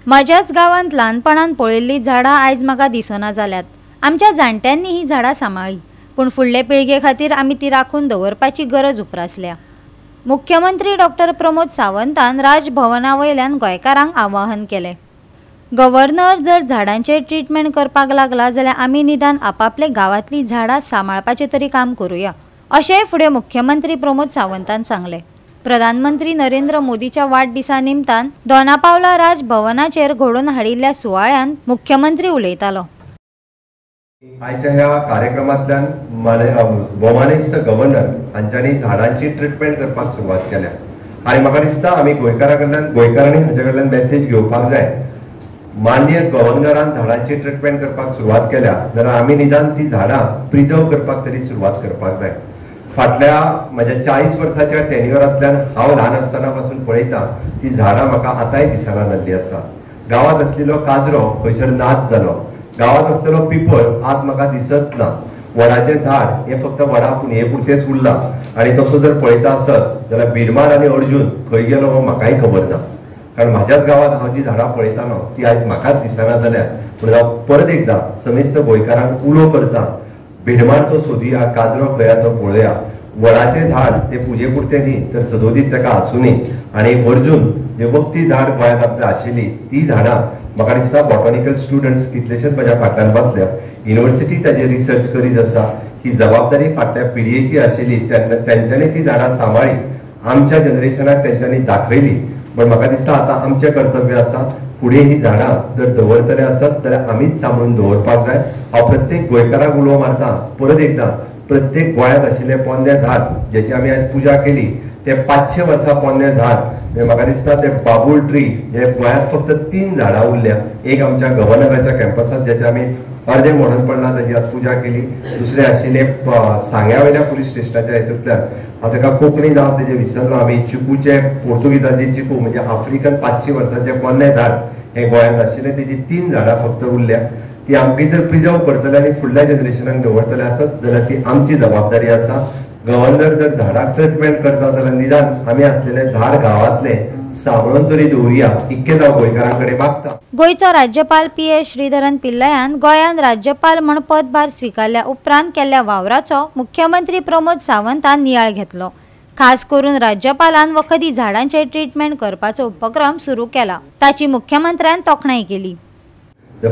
माझ्याच गावांत ल्हानपणान पळयल्ली झाडां आयज म्हाका दिसना जाल्यात। आमच्या जाणट्यांनी ही झाडां सांबाळ्ळी, पूण फुडले पिळगे खातीर आमी ती राखून दवरपाची गरज उप्रासल्या। मुख्यमंत्री डॉक्टर प्रमोद सावंतान राजभवना वयल्यान गोंयकारांक आवाहन केले। गव्हर्नर जर झाडांचे ट्रीटमेंट करपाक लागला जाल्यार आमी निदान आपापले गावातली झाडां सांबाळपाचे तरी काम करूया, अशेंय फुडें मुख्यमंत्री प्रमोद सावंतान सांगले। प्रधानमंत्री नरेंद्र मोदीच्या वाडदिसा निमतान दोनापावला राजभवनाचेर घडोवन हाडिल्ल्या सुवाळ्यान मुख्यमंत्री उलयतालो। आयच्या ह्या कार्यक्रमांतल्यान भौमानिस्त गव्हर्नर हांच्यांनी झाडांची ट्रीटमेंट करपाक सुरवात केल्या आनी म्हाका दिसता आमी गोंयकारांनी हाचे कडल्यान मेसेज घेवपाक जाय। माननीय गव्हर्नरान झाडांची ट्रीटमेंट करपाक सुरवात केल्या जाल्यार आमी निदान ती झाडां प्रिजर्व करपाक तरी सुरवात करपाक जाय। फाटल्या म्हज्या 40 वर्साच्या टेन्युअरांतल्यान हांव ल्हान आसतना पासून पळयता ती झाडां म्हाका आतांय दिसना जाल्ली आसा। गांवांत आसलेलो काजरो खंयसर नाच जालो, गांवांत आसलेलो पिपळ आज म्हाका दिसत ना। वडाचें झाड हें फक्त वडा हे पुरतेंच उरलां आनी तसो जर पळयता आसत जाल्यार भिडमाड आनी अर्जून खंय गेलो हो म्हाकाय खबर ना, कारण म्हाज्याच गांवांत हांव जी झाडां पळयतालो ती आयज म्हाकाच दिसना जाल्यार पूण हांव परत एकदां समेस्त गोंयकारांक उलो करता, भिडमाड तो सोदुया, काजरो खंय तो पळोवया। वडाचें झाड ते पुजे पुरतें न्ही तर सदोदीत ताका आसूनी आनी अर्जून जे वखदी झाड गोंयांत आपली आशिल्ली ती झाडां म्हाका दिसता बॉटॅनिकल स्टुडंट्स कितलेशेच म्हज्या फाटल्यान बसल्या, युनिव्हर्सिटी ताजेर रिसर्च करीत आसा। ही जबाबदारी फाटल्या पिळयेची आशिल्ली, तेंच्यांनी ती झाडां सांबाळ्ळी, आमच्या जनरेशनाक तेंच्यांनी दाखयली, पण म्हाका दिसता आतां आमचें कर्तव्य आसा फुडें ही झाडां जर दवरतले आसत जाल्यार आमीच सांबाळून दवरपाक जाय। हांव प्रत्येक गोंयकाराक उलो मारता परत एकदां, प्रत्येक गोंयांत आशिल्लें पोन्नें झाड जेची आमी आयज पुजा केली ते 500 वर्सां पोन्नें झाड म्हाका दिसता ते बाबूल ट्री हे गोंयांत फक्त 3 झाडां उरल्या। एक आमच्या गव्हर्नराच्या कॅम्पसांत जेचे आमी अर्दें मोडून पडलां ताची आज पुजा केली, दुसरें आशिल्लें सांग्या वयल्या पुलीस स्टेशनाच्या हेतूंतल्यान हांव ताका कोंकणी नांव तेजें विसरलो आमी, चिकूचे पोर्तुगीजांची चिकू म्हणजे आफ्रिकन 500 वर्सांचें पोन्नें झाड हें गोंयांत आशिल्लें, तेजी 3 झाडां फक्त उरल्या। ती आमची जर प्रिजर्व करतले आनी फुडल्या जनरेशनाक दवरतले आसत जाल्यार ती आमची जबाबदारी आसा। गव्हर्नर जर झाडाक ट्रीटमेंट करता जाल्यार निदान आमी आसलेले झाड गांवांतलें सांबाळून तरी दवरुया, इतकेंच हांव गोंयकारां कडेन मागता। गोंयचो राज्यपाल PS श्रीधरन पिल्लयान गोंयांत राज्यपाल म्हण पदभार स्विकारल्या उपरांत केल्ल्या वावराचो मुख्यमंत्री प्रमोद सावंतान नियाळ घेतलो। खास करून राज्यपालान वखदी झाडांचे ट्रीटमेंट करपाचो उपक्रम सुरू केला, ताची मुख्यमंत्र्यान तोखणाय केली।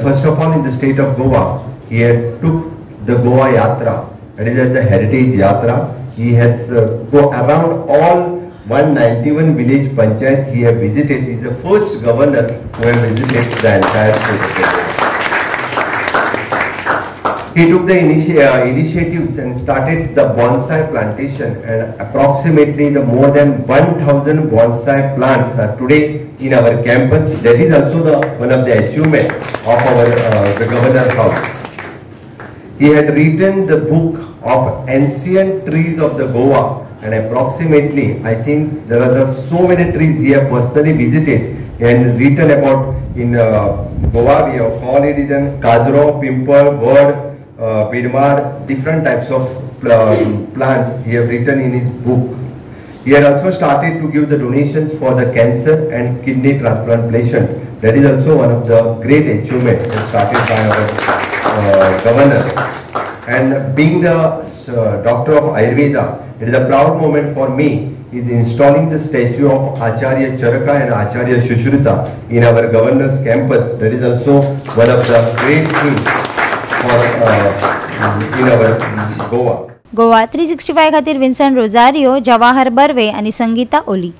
First of all, in the state of Goa, he had took the Goa Yatra, that is the heritage Yatra. He has go around all 191 village panchayat he have visited. He is the first governor who have visited the entire state of Goa. He took the initiatives and started the bonsai plantation, and approximately the more than 1000 bonsai plants are today in our campus. That is also one of the achievement of our the governor's house. He had written the book of ancient trees of the Goa, and approximately I think there are so many trees he have personally visited and written about in Goa. We have called it as Kajro, Pimple, Word, Bidmar, different types of plants he have written in his book. He had also started to give the donations for the cancer and kidney transplantation. That is also one of the great achievements started by our governor. And being the doctor of Ayurveda, it is a proud moment for me is installing the statue of Acharya Charaka and Acharya Shushruta in our governor's campus. That is also one of the great things for in our Goa. Goa 365 खातीर विन्संट Rosario, Jawahar Barve आणि संगीता ओली।